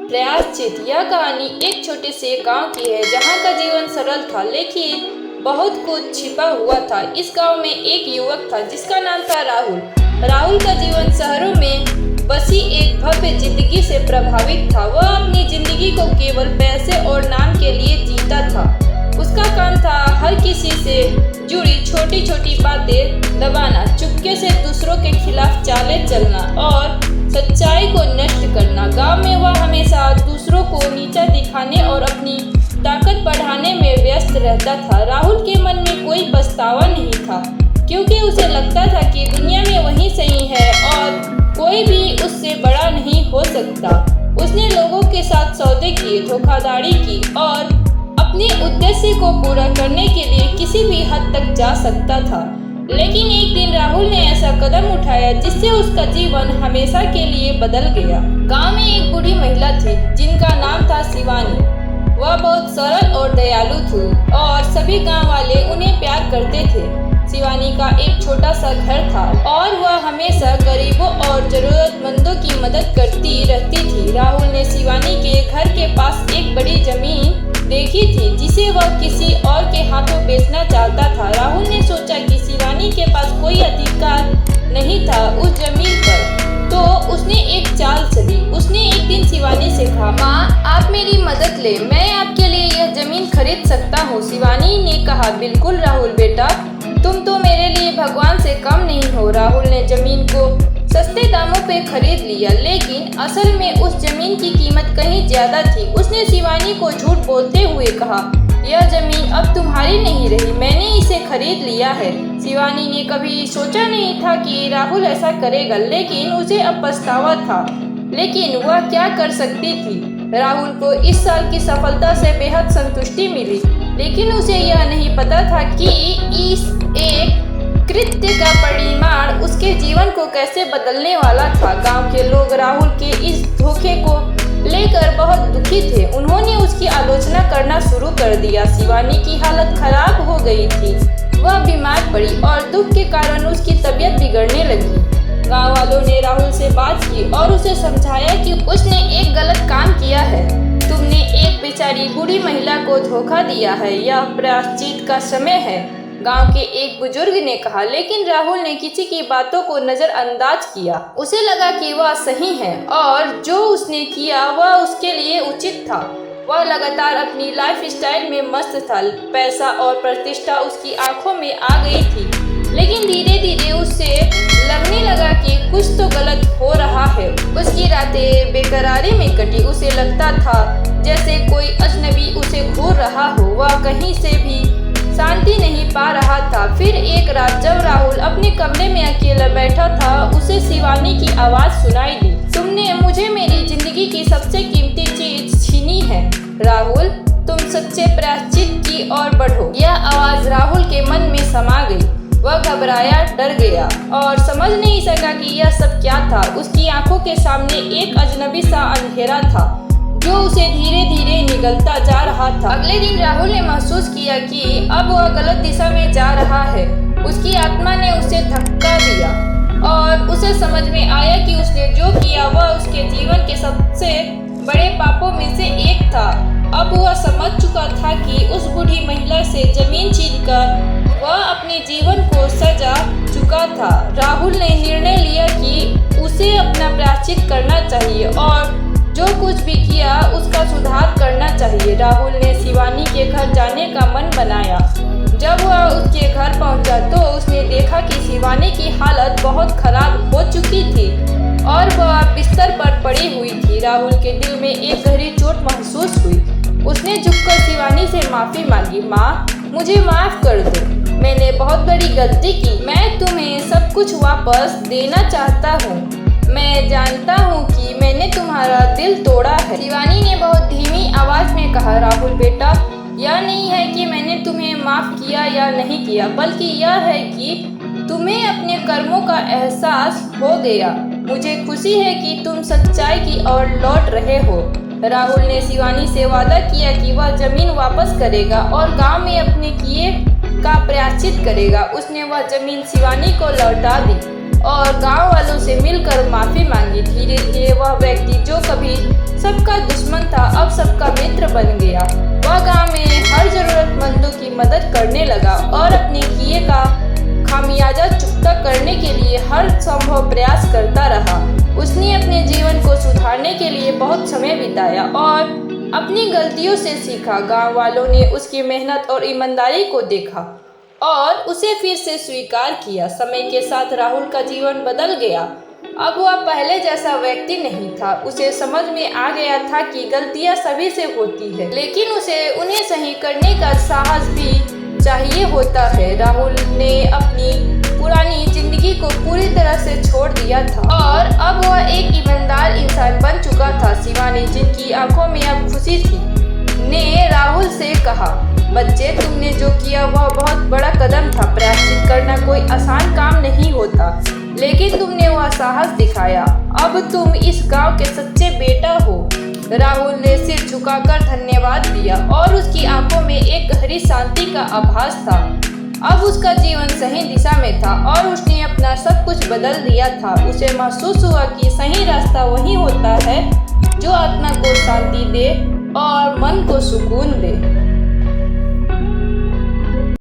प्रायश्चित। यह कहानी एक छोटे से गांव की है जहां का जीवन सरल था लेकिन बहुत कुछ छिपा हुआ था। इस गांव में एक युवक था जिसका नाम था राहुल। राहुल का जीवन शहरों में बसी एक भव्य जिंदगी से प्रभावित था। वह अपनी जिंदगी को केवल पैसे और नाम के लिए जीता था। उसका काम था हर किसी से जुड़ी छोटी छोटी बातें दबाना, चुपके से दूसरों के खिलाफ चालें चलना और सच्चाई को नष्ट करना। गांव में वह हमेशा दूसरों को नीचा दिखाने और अपनी ताकत बढ़ाने में व्यस्त रहता था। राहुल के मन में कोई पछतावा नहीं था क्योंकि उसे लगता था कि दुनिया में वही सही है और कोई भी उससे बड़ा नहीं हो सकता। उसने लोगों के साथ सौदे किए, धोखाधड़ी की और अपने उद्देश्य को पूरा करने के लिए किसी भी हद तक जा सकता था। लेकिन एक दिन राहुल ने ऐसा कदम उठाया जिससे उसका जीवन हमेशा के लिए बदल गया। गांव में एक बूढ़ी महिला थी जिनका नाम था शिवानी। वह बहुत सरल और दयालु थी और सभी गांव वाले उन्हें प्यार करते थे। शिवानी का एक छोटा सा घर था और वह हमेशा गरीबों और जरूरतमंदों की मदद करती रहती थी। राहुल ने शिवानी के घर के पास एक बड़ी जमीन देखी थी जिसे वह किसी और के हाथों बेचना चाहता था। राहुल ने सोचा कि शिवानी के पास कोई अधिकार नहीं था उस जमीन पर, तो उसने एक चाल चली। उसने एक दिन शिवानी से कहा, माँ आप मेरी मदद ले, मैं आपके लिए यह जमीन खरीद सकता हूँ। शिवानी ने कहा, बिल्कुल राहुल बेटा, तुम तो मेरे लिए भगवान से कम नहीं हो। राहुल ने जमीन को सस्ते दामों पे खरीद लिया लेकिन असल में उस जमीन की कीमत कहीं ज्यादा थी। उसने शिवानी को झूठ बोलते हुए कहा, यह जमीन अब तुम्हारी नहीं रही, मैंने इसे खरीद लिया है। शिवानी ने कभी सोचा नहीं था कि राहुल ऐसा करेगा, लेकिन उसे अब पछतावा था। लेकिन वह क्या कर सकती थी। राहुल को इस साल की सफलता से बेहद संतुष्टि मिली, लेकिन उसे यह नहीं पता था कि इस एक कृत्य का परिणाम उसके जीवन को कैसे बदलने वाला था। गांव के लोग राहुल के इस धोखे को लेकर बहुत दुखी थे। उन्होंने उसकी आलोचना करना शुरू कर दिया। शिवानी की हालत खराब हो गई थी, वह बीमार पड़ी और दुख के कारण उसकी तबीयत बिगड़ने लगी। गांव वालों ने राहुल से बात की और उसे समझाया कि उसने एक गलत काम किया है। तुमने एक बेचारी बूढ़ी महिला को धोखा दिया है, यह प्रायश्चित का समय है, गांव के एक बुजुर्ग ने कहा। लेकिन राहुल ने किसी की बातों को नजरअंदाज किया। उसे लगा कि वह सही है और जो उसने किया वह उसके लिए उचित था। वह लगातार अपनी लाइफस्टाइल में मस्त था। पैसा और प्रतिष्ठा उसकी आंखों में आ गई थी, लेकिन धीरे धीरे उससे लगने लगा कि कुछ तो गलत हो रहा है। उसकी रातें बेकरारी में कटी। उसे लगता था जैसे कोई अजनबी उसे घूर रहा हो। वह कहीं से भी शांति नहीं पा रहा था। फिर एक रात जब राहुल अपने कमरे में अकेला बैठा था, उसे शिवानी की आवाज सुनाई दी, तुमने मुझे मेरी जिंदगी की सबसे कीमती चीज छीनी है। राहुल, तुम सच्चे प्रायश्चित की ओर बढ़ो। यह आवाज राहुल के मन में समा गई। वह घबराया, डर गया और समझ नहीं सका कि यह सब क्या था। उसकी आंखों के सामने एक अजनबी सा अंधेरा था जो उसे धीरे धीरे निगलता जा रहा था। अगले दिन राहुल ने महसूस किया कि अब वह गलत दिशा में जा रहा है। उसकी आत्मा ने उसे धक्का दिया और उसे समझ में आया कि उसने जो किया वह उसके जीवन के सबसे बड़े पापों में से एक था। अब वह समझ चुका था कि उस बूढ़ी महिला से जमीन छीनकर वह अपने जीवन को सजा चुका था। राहुल ने निर्णय लिया कि उसे अपना प्रायश्चित करना चाहिए और जो कुछ भी किया उसका सुधार करना चाहिए। राहुल ने शिवानी के घर जाने का मन बनाया। जब वह उसके घर पहुंचा तो उसने देखा कि शिवानी की हालत बहुत खराब हो चुकी थी और वह बिस्तर पर पड़ी हुई थी। राहुल के दिल में एक गहरी चोट महसूस हुई। उसने झुककर शिवानी से माफी मांगी, माँ मुझे माफ कर दो, मैंने बहुत बड़ी गलती की। मैं तुम्हें सब कुछ वापस देना चाहता हूँ। मैं जानता हूँ कि मैंने तुम्हारा दिल तोड़ा है। शिवानी ने बहुत धीमी आवाज में कहा, राहुल बेटा, यह नहीं है कि मैंने तुम्हें माफ किया या नहीं किया, बल्कि यह है कि तुम्हें अपने कर्मों का एहसास हो गया। मुझे खुशी है कि तुम सच्चाई की ओर लौट रहे हो। राहुल ने शिवानी से वादा किया कि वह जमीन वापस करेगा और गांव में अपने किए का प्रायश्चित करेगा। उसने वह जमीन शिवानी को लौटा दी और गांव वालों से मिलकर माफी मांगी। धीरे धीरे वह व्यक्ति जो कभी सबका दुश्मन मित्र बन गया। वह गांव में हर जरूरतमंदों की मदद करने लगा और अपने किए का खामियाजा चुकता करने के लिए हर संभव प्रयास करता रहा। उसने अपने जीवन को सुधारने के लिए बहुत समय बिताया और अपनी गलतियों से सीखा। गांव वालों ने उसकी मेहनत और ईमानदारी को देखा और उसे फिर से स्वीकार किया। समय के साथ राहुल का जीवन बदल गया। अब वह पहले जैसा व्यक्ति नहीं था। उसे समझ में आ गया था कि गलतियां सभी से होती है, लेकिन उसे उन्हें सही करने का साहस भी चाहिए होता है। राहुल ने अपनी पुरानी जिंदगी को पूरी तरह से छोड़ दिया था और अब वह एक ईमानदार इंसान बन चुका था। शिवानी, जिनकी आंखों में अब खुशी थी, ने राहुल से कहा, बच्चे, तुमने जो किया वह बहुत बड़ा कदम था। प्रायश्चित करना कोई आसान काम नहीं होता, लेकिन तुमने वह साहस दिखाया। अब तुम इस गांव के सच्चे बेटा हो। राहुल ने सिर झुकाकर धन्यवाद दिया और उसकी आंखों में एक गहरी शांति का आभास था। अब उसका जीवन सही दिशा में था और उसने अपना सब कुछ बदल दिया था। उसे महसूस हुआ कि सही रास्ता वही होता है जो आत्मा को शांति दे और मन को सुकून दे।